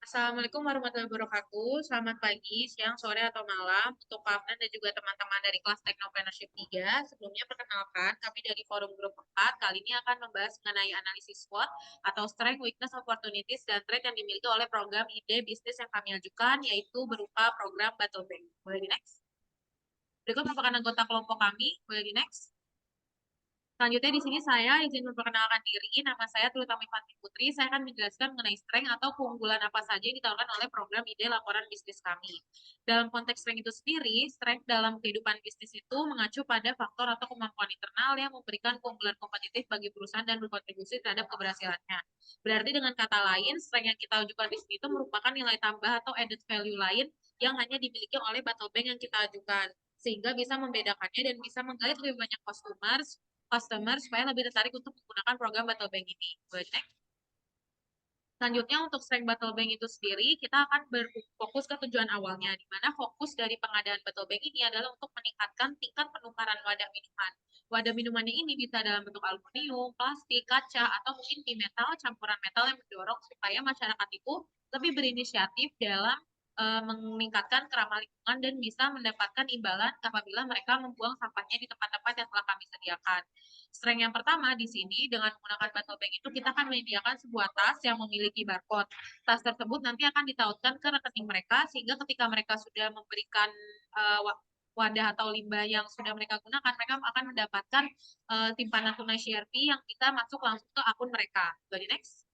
Assalamualaikum warahmatullahi wabarakatuh. Selamat pagi, siang, sore, atau malam untuk Kak Afnan dan juga teman-teman dari kelas Technopreneurship 3. Sebelumnya perkenalkan, kami dari Forum Grup 4 kali ini akan membahas mengenai analisis SWOT atau Strength, Weakness, Opportunities, dan Threat yang dimiliki oleh program ide bisnis yang kami ajukan, yaitu berupa program Battle Bank. Boleh di next? Berikut merupakan anggota kelompok kami. Boleh di next? Selanjutnya di sini saya izin memperkenalkan diri. Nama saya Tulutami Fatih Putri. Saya akan menjelaskan mengenai strength atau keunggulan apa saja yang ditawarkan oleh program ide laporan bisnis kami. Dalam konteks strength itu sendiri, strength dalam kehidupan bisnis itu mengacu pada faktor atau kemampuan internal yang memberikan keunggulan kompetitif bagi perusahaan dan berkontribusi terhadap keberhasilannya. Berarti dengan kata lain, strength yang kita ajukan di sini itu merupakan nilai tambah atau added value lain yang hanya dimiliki oleh Battle Bank yang kita ajukan sehingga bisa membedakannya dan bisa menggait lebih banyak customer supaya lebih tertarik untuk menggunakan program Battle Bank ini. Boleh cek? Selanjutnya untuk Strength Battle Bank itu sendiri, kita akan berfokus ke tujuan awalnya, di mana fokus dari pengadaan Battle Bank ini adalah untuk meningkatkan tingkat penukaran wadah minuman. Wadah minumannya ini bisa dalam bentuk aluminium, plastik, kaca, atau mungkin di metal, campuran metal yang mendorong supaya masyarakat itu lebih berinisiatif dalam meningkatkan keramah lingkungan dan bisa mendapatkan imbalan apabila mereka membuang sampahnya di tempat-tempat yang telah kami sediakan. Strength yang pertama di sini dengan menggunakan Battle Bank itu kita akan menyediakan sebuah tas yang memiliki barcode. Tas tersebut nanti akan ditautkan ke rekening mereka sehingga ketika mereka sudah memberikan uh, wadah atau limbah yang sudah mereka gunakan, mereka akan mendapatkan simpanan tunai CRP yang bisa masuk langsung ke akun mereka. Jadi next.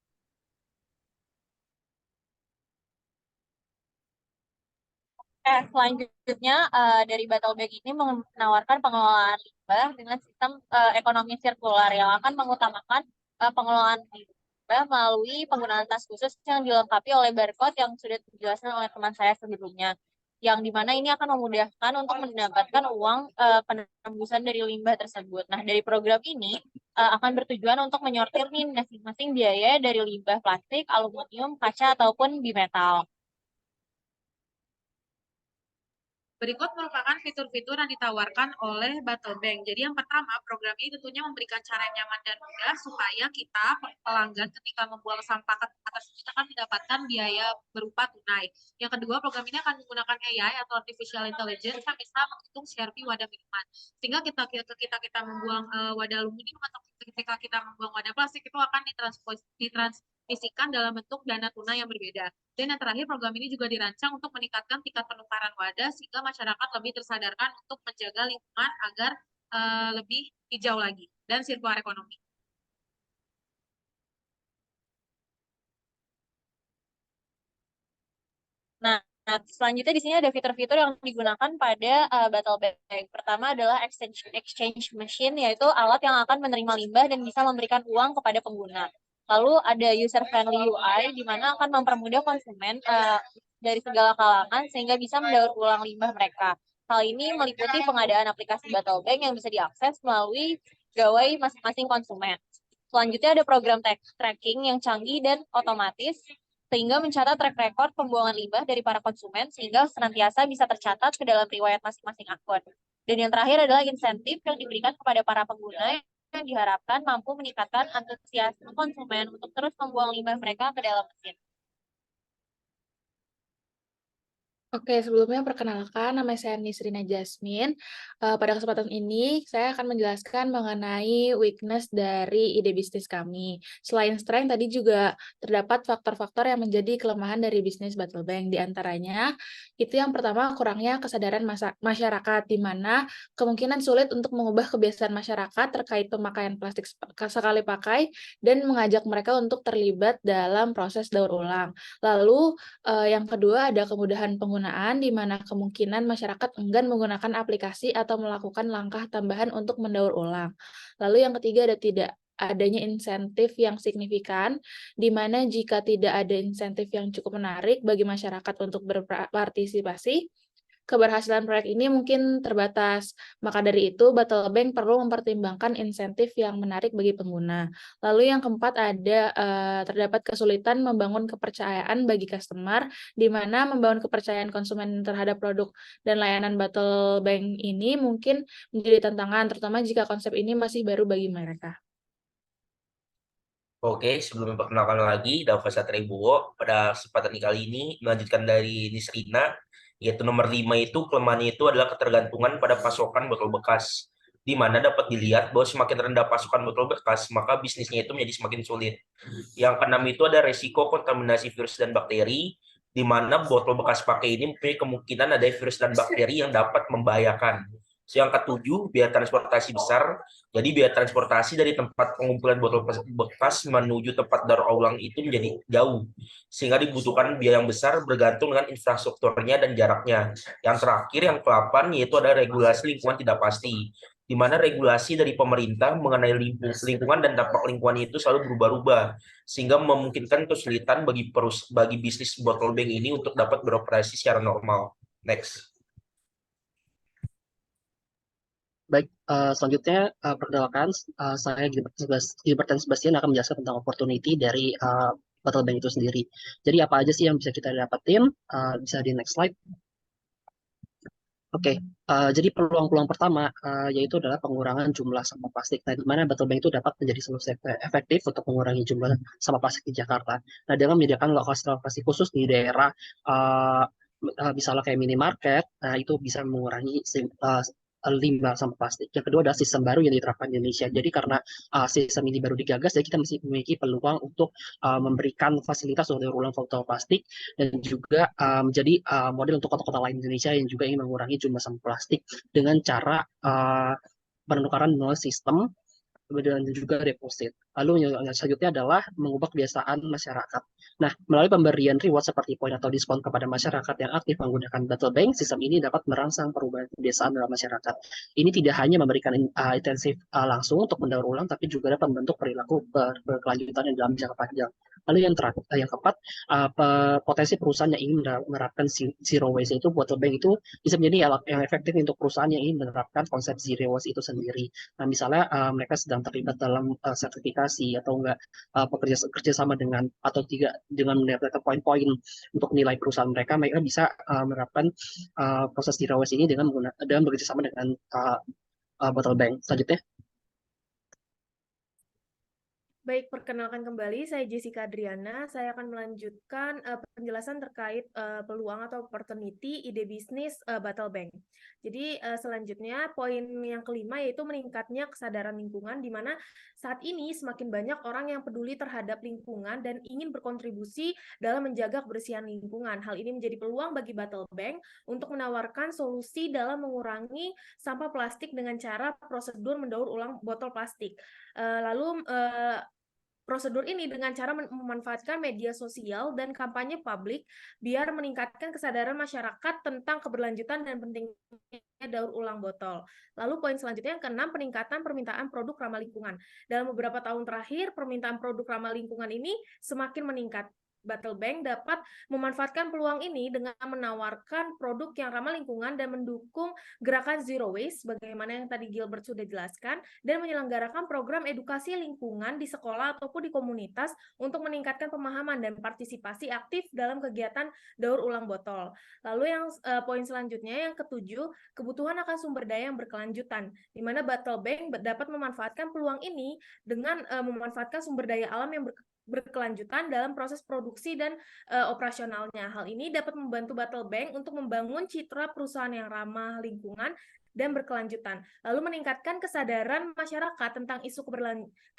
Selanjutnya dari Battle Bag ini menawarkan pengelolaan limbah dengan sistem ekonomi sirkular yang akan mengutamakan pengelolaan limbah melalui penggunaan tas khusus yang dilengkapi oleh barcode yang sudah dijelaskan oleh teman saya sebelumnya. Yang dimana ini akan memudahkan untuk mendapatkan uang penembusan dari limbah tersebut. Nah, dari program ini akan bertujuan untuk menyortir nih masing-masing biaya dari limbah plastik, aluminium, kaca, ataupun bimetal. Berikut merupakan fitur-fitur yang ditawarkan oleh Battle Bank. Jadi yang pertama, program ini tentunya memberikan cara yang nyaman dan mudah supaya kita pelanggan ketika membuang sampah ke atas kita akan mendapatkan biaya berupa tunai. Yang kedua, program ini akan menggunakan AI atau Artificial Intelligence yang bisa menghitung CRP wadah minuman. Sehingga kita membuang wadah aluminium atau ketika kita membuang wadah plastik itu akan ditransmisikan dalam bentuk dana tunai yang berbeda. Dan yang terakhir, program ini juga dirancang untuk meningkatkan tingkat penukaran wadah sehingga masyarakat lebih tersadarkan untuk menjaga lingkungan agar lebih hijau lagi dan sirkular ekonomi. Nah, selanjutnya di sini ada fitur-fitur yang digunakan pada Battle Bag. Pertama adalah exchange machine, yaitu alat yang akan menerima limbah dan bisa memberikan uang kepada pengguna. Lalu ada user friendly UI, di mana akan mempermudah konsumen dari segala kalangan sehingga bisa mendaur ulang limbah mereka. Hal ini meliputi pengadaan aplikasi Battle Bag yang bisa diakses melalui gawai masing-masing konsumen. Selanjutnya ada program tracking yang canggih dan otomatis sehingga mencatat track record pembuangan limbah dari para konsumen sehingga senantiasa bisa tercatat ke dalam riwayat masing-masing akun. Dan yang terakhir adalah insentif yang diberikan kepada para pengguna yang diharapkan mampu meningkatkan antusiasme konsumen untuk terus membuang limbah mereka ke dalam mesin. Oke, sebelumnya perkenalkan, nama saya Nisrina Jasmine. Pada kesempatan ini, saya akan menjelaskan mengenai weakness dari ide bisnis kami. Selain strength, tadi juga terdapat faktor-faktor yang menjadi kelemahan dari bisnis Battle Bank. Di antaranya, itu yang pertama, kurangnya kesadaran masyarakat, di mana kemungkinan sulit untuk mengubah kebiasaan masyarakat terkait pemakaian plastik sekali pakai dan mengajak mereka untuk terlibat dalam proses daur ulang. Lalu, yang kedua ada kemudahan penggunaan, di mana kemungkinan masyarakat enggan menggunakan aplikasi atau melakukan langkah tambahan untuk mendaur ulang. Lalu yang ketiga ada tidak adanya insentif yang signifikan, di mana jika tidak ada insentif yang cukup menarik bagi masyarakat untuk berpartisipasi, keberhasilan proyek ini mungkin terbatas. Maka dari itu, Battle Bank perlu mempertimbangkan insentif yang menarik bagi pengguna. Lalu yang keempat ada terdapat kesulitan membangun kepercayaan bagi customer, di mana membangun kepercayaan konsumen terhadap produk dan layanan Battle Bank ini mungkin menjadi tantangan, terutama jika konsep ini masih baru bagi mereka. Oke, sebelum memperkenalkan lagi, Dava Satria Wibowo, pada kesempatan kali ini melanjutkan dari Nisrina, yaitu nomor 5 itu kelemahannya itu adalah ketergantungan pada pasokan botol bekas, di mana dapat dilihat bahwa semakin rendah pasokan botol bekas, maka bisnisnya itu menjadi semakin sulit. Yang keenam itu ada resiko kontaminasi virus dan bakteri, di mana botol bekas pakai ini mempunyai kemungkinan ada virus dan bakteri yang dapat membahayakan. Yang ketujuh, biaya transportasi besar. Jadi biaya transportasi dari tempat pengumpulan botol bekas menuju tempat daur ulang itu menjadi jauh, sehingga dibutuhkan biaya yang besar bergantung dengan infrastrukturnya dan jaraknya. Yang terakhir, yang ke-8, yaitu ada regulasi lingkungan tidak pasti, di mana regulasi dari pemerintah mengenai lingkungan dan dampak lingkungan itu selalu berubah-ubah, sehingga memungkinkan kesulitan bagi bisnis botol bank ini untuk dapat beroperasi secara normal. Next. Baik, selanjutnya perkenalkan saya Gilbert Sebastian akan menjelaskan tentang opportunity dari Battle Bank itu sendiri. Jadi apa aja sih yang bisa kita dapatin? Bisa di next slide. Oke, jadi peluang-peluang pertama yaitu adalah pengurangan jumlah sampah plastik. Nah, di mana Battle Bank itu dapat menjadi solusi efektif untuk mengurangi jumlah sampah plastik di Jakarta. Nah, dengan menyediakan lokasi-lokasi khusus di daerah, misalnya kayak minimarket, nah itu bisa mengurangi limbah sampah plastik. Yang kedua adalah sistem baru yang diterapkan di Indonesia. Jadi karena sistem ini baru digagas, jadi kita masih memiliki peluang untuk memberikan fasilitas untuk daur ulang botol plastik dan juga menjadi model untuk kota-kota lain di Indonesia yang juga ingin mengurangi jumlah sampah plastik dengan cara penukaran melalui sistem dan juga deposit. Lalu yang selanjutnya adalah mengubah kebiasaan masyarakat. Nah, melalui pemberian reward seperti poin atau diskon kepada masyarakat yang aktif menggunakan Battle Bank, sistem ini dapat merangsang perubahan kebiasaan dalam masyarakat. Ini tidak hanya memberikan intensif langsung untuk mendaur ulang, tapi juga dapat membentuk perilaku berkelanjutan yang dalam jangka panjang. Lalu yang terakhir, yang keempat, potensi perusahaan yang ingin menerapkan zero waste, itu Battle Bank itu bisa menjadi alat yang efektif untuk perusahaan yang ingin menerapkan konsep zero waste itu sendiri. Nah, misalnya mereka sedang terlibat dalam sertifikasi atau enggak bekerja sama dengan atau tidak dengan mendapatkan poin-poin untuk nilai perusahaan mereka, mereka bisa menerapkan proses zero waste ini dengan bekerja sama dengan Bottle Bank. Selanjutnya. Baik, perkenalkan kembali, saya Jessica Adriana. Saya akan melanjutkan penjelasan terkait peluang atau opportunity ide bisnis Battle Bank. Jadi selanjutnya poin yang kelima yaitu meningkatnya kesadaran lingkungan, di mana saat ini semakin banyak orang yang peduli terhadap lingkungan dan ingin berkontribusi dalam menjaga kebersihan lingkungan. Hal ini menjadi peluang bagi Battle Bank untuk menawarkan solusi dalam mengurangi sampah plastik dengan cara prosedur mendaur ulang botol plastik. Prosedur ini dengan cara memanfaatkan media sosial dan kampanye publik biar meningkatkan kesadaran masyarakat tentang keberlanjutan dan pentingnya daur ulang botol. Lalu poin selanjutnya yang keenam, peningkatan permintaan produk ramah lingkungan. Dalam beberapa tahun terakhir, permintaan produk ramah lingkungan ini semakin meningkat. Battle Bank dapat memanfaatkan peluang ini dengan menawarkan produk yang ramah lingkungan dan mendukung gerakan zero waste, sebagaimana yang tadi Gilbert sudah jelaskan, dan menyelenggarakan program edukasi lingkungan di sekolah ataupun di komunitas untuk meningkatkan pemahaman dan partisipasi aktif dalam kegiatan daur ulang botol. Lalu yang poin selanjutnya yang ketujuh, kebutuhan akan sumber daya yang berkelanjutan, di mana Battle Bank dapat memanfaatkan peluang ini dengan memanfaatkan sumber daya alam yang berkelanjutan dalam proses produksi dan operasionalnya. Hal ini dapat membantu Battle Bank untuk membangun citra perusahaan yang ramah lingkungan dan berkelanjutan, lalu meningkatkan kesadaran masyarakat tentang isu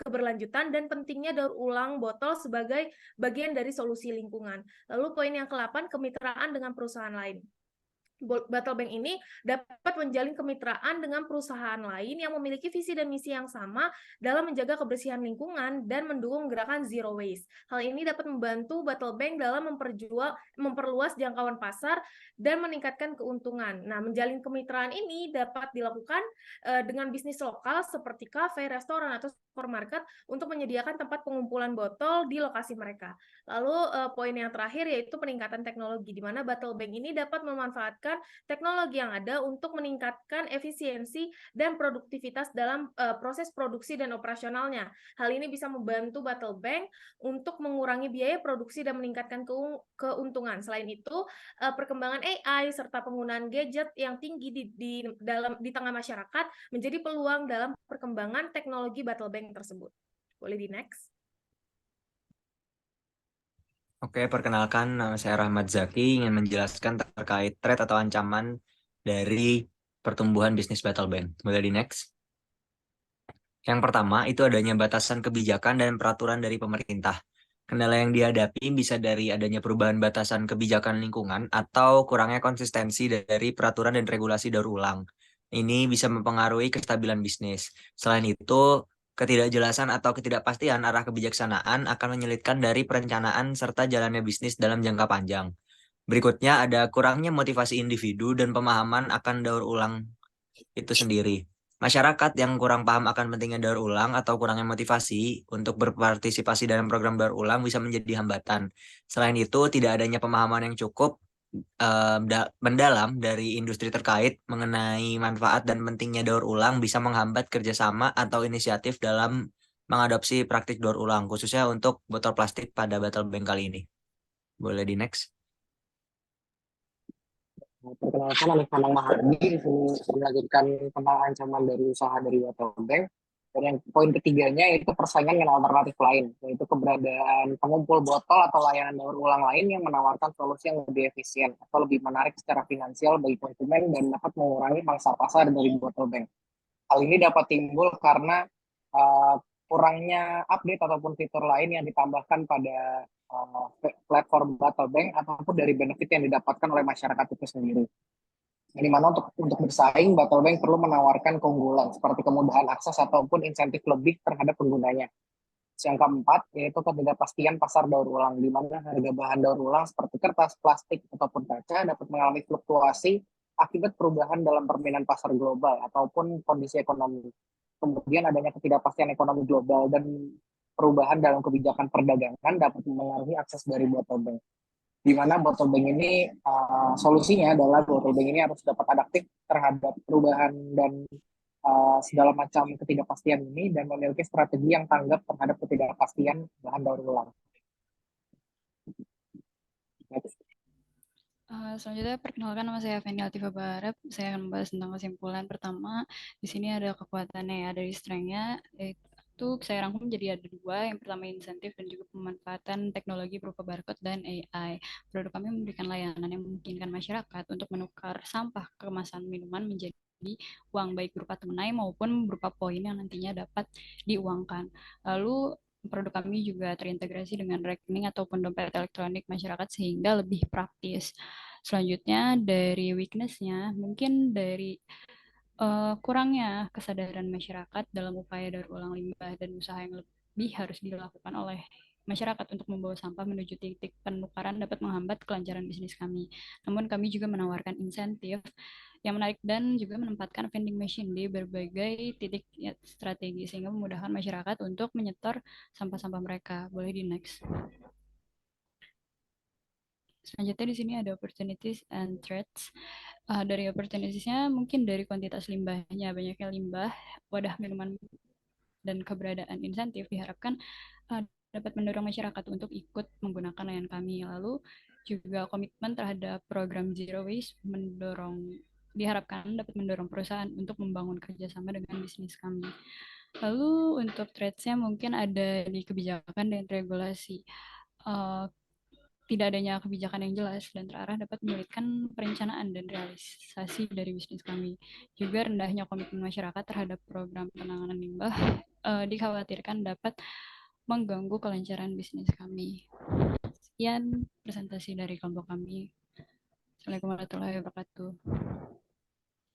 keberlanjutan dan pentingnya daur ulang botol sebagai bagian dari solusi lingkungan. Lalu poin yang ke-8, kemitraan dengan perusahaan lain. Battle Bank ini dapat menjalin kemitraan dengan perusahaan lain yang memiliki visi dan misi yang sama dalam menjaga kebersihan lingkungan dan mendukung gerakan zero waste. Hal ini dapat membantu Battle Bank dalam memperluas jangkauan pasar dan meningkatkan keuntungan. Nah, menjalin kemitraan ini dapat dilakukan dengan bisnis lokal seperti kafe, restoran, atau supermarket untuk menyediakan tempat pengumpulan botol di lokasi mereka. Lalu poin yang terakhir yaitu peningkatan teknologi, di mana Battle Bank ini dapat memanfaatkan teknologi yang ada untuk meningkatkan efisiensi dan produktivitas dalam proses produksi dan operasionalnya. Hal ini bisa membantu Battle Bank untuk mengurangi biaya produksi dan meningkatkan keuntungan. Selain itu, perkembangan AI serta penggunaan gadget yang tinggi di tengah masyarakat menjadi peluang dalam perkembangan teknologi Battle Bank tersebut. Boleh di next. Oke, perkenalkan nama saya Rahmat Zaki, ingin menjelaskan terkait threat atau ancaman dari pertumbuhan bisnis Battle Bank. Boleh di next? Yang pertama, itu adanya batasan kebijakan dan peraturan dari pemerintah. Kendala yang dihadapi bisa dari adanya perubahan batasan kebijakan lingkungan atau kurangnya konsistensi dari peraturan dan regulasi daur ulang. Ini bisa mempengaruhi kestabilan bisnis. Selain itu, ketidakjelasan atau ketidakpastian arah kebijaksanaan akan menyulitkan dari perencanaan serta jalannya bisnis dalam jangka panjang. Berikutnya ada kurangnya motivasi individu dan pemahaman akan daur ulang itu sendiri. Masyarakat yang kurang paham akan pentingnya daur ulang atau kurangnya motivasi untuk berpartisipasi dalam program daur ulang bisa menjadi hambatan. Selain itu, tidak adanya pemahaman yang cukup mendalam dari industri terkait mengenai manfaat dan pentingnya daur ulang bisa menghambat kerjasama atau inisiatif dalam mengadopsi praktik daur ulang, khususnya untuk botol plastik pada Battle Bank kali ini. Boleh di next? Perkenalkan, nama Kanang Mahardi di sini melanjutkan tentang ancaman dari usaha dari Battle Bank. Dan yang poin ketiganya yaitu persaingan dengan alternatif lain, yaitu keberadaan pengumpul botol atau layanan daur ulang lain yang menawarkan solusi yang lebih efisien atau lebih menarik secara finansial bagi konsumen dan dapat mengurangi mangsa pasar dari Bottle Bank. Hal ini dapat timbul karena kurangnya update ataupun fitur lain yang ditambahkan pada platform Battle Bank ataupun dari benefit yang didapatkan oleh masyarakat itu sendiri. Yang dimana untuk bersaing, Battle Bank perlu menawarkan keunggulan seperti kemudahan akses ataupun insentif lebih terhadap penggunanya. Yang keempat, yaitu ketidakpastian pasar daur ulang, di mana harga bahan daur ulang seperti kertas, plastik, ataupun kaca dapat mengalami fluktuasi akibat perubahan dalam permainan pasar global ataupun kondisi ekonomi. Kemudian adanya ketidakpastian ekonomi global dan perubahan dalam kebijakan perdagangan dapat mengaruhi akses dari Bottle Bank. Di mana Bottle Bank ini solusinya adalah Bottle Bank ini harus dapat adaptif terhadap perubahan dan segala macam ketidakpastian ini dan memiliki strategi yang tanggap terhadap ketidakpastian bahan daur ulang. Selanjutnya, perkenalkan, nama saya Fendi Altiva Barep. Saya akan membahas tentang kesimpulan. Pertama, di sini ada kekuatannya ya, dari strength-nya, yaitu saya rangkum jadi ada dua. Yang pertama, insentif dan juga pemanfaatan teknologi berupa barcode dan AI. Produk kami memberikan layanan yang memungkinkan masyarakat untuk menukar sampah kemasan minuman menjadi uang, baik berupa tunai maupun berupa poin yang nantinya dapat diuangkan. Lalu, produk kami juga terintegrasi dengan rekening ataupun dompet elektronik masyarakat sehingga lebih praktis. Selanjutnya dari weakness-nya, mungkin dari kurangnya kesadaran masyarakat dalam upaya daur ulang limbah dan usaha yang lebih harus dilakukan oleh masyarakat untuk membawa sampah menuju titik penukaran dapat menghambat kelancaran bisnis kami. Namun kami juga menawarkan insentif yang menarik dan juga menempatkan vending machine di berbagai titik strategi sehingga memudahkan masyarakat untuk menyetor sampah-sampah mereka. Boleh di next. Selanjutnya di sini ada opportunities and threats. Dari opportunities-nya mungkin dari kuantitas limbahnya, banyaknya limbah, wadah minuman dan keberadaan insentif diharapkan dapat mendorong masyarakat untuk ikut menggunakan layanan kami. Lalu juga komitmen terhadap program Zero Waste diharapkan dapat mendorong perusahaan untuk membangun kerjasama dengan bisnis kami. Lalu untuk threats-nya mungkin ada di kebijakan dan regulasi. Tidak adanya kebijakan yang jelas dan terarah dapat menyulitkan perencanaan dan realisasi dari bisnis kami. Juga rendahnya komitmen masyarakat terhadap program penanganan limbah dikhawatirkan dapat mengganggu kelancaran bisnis kami. Sekian presentasi dari kelompok kami. Assalamualaikum warahmatullahi wabarakatuh.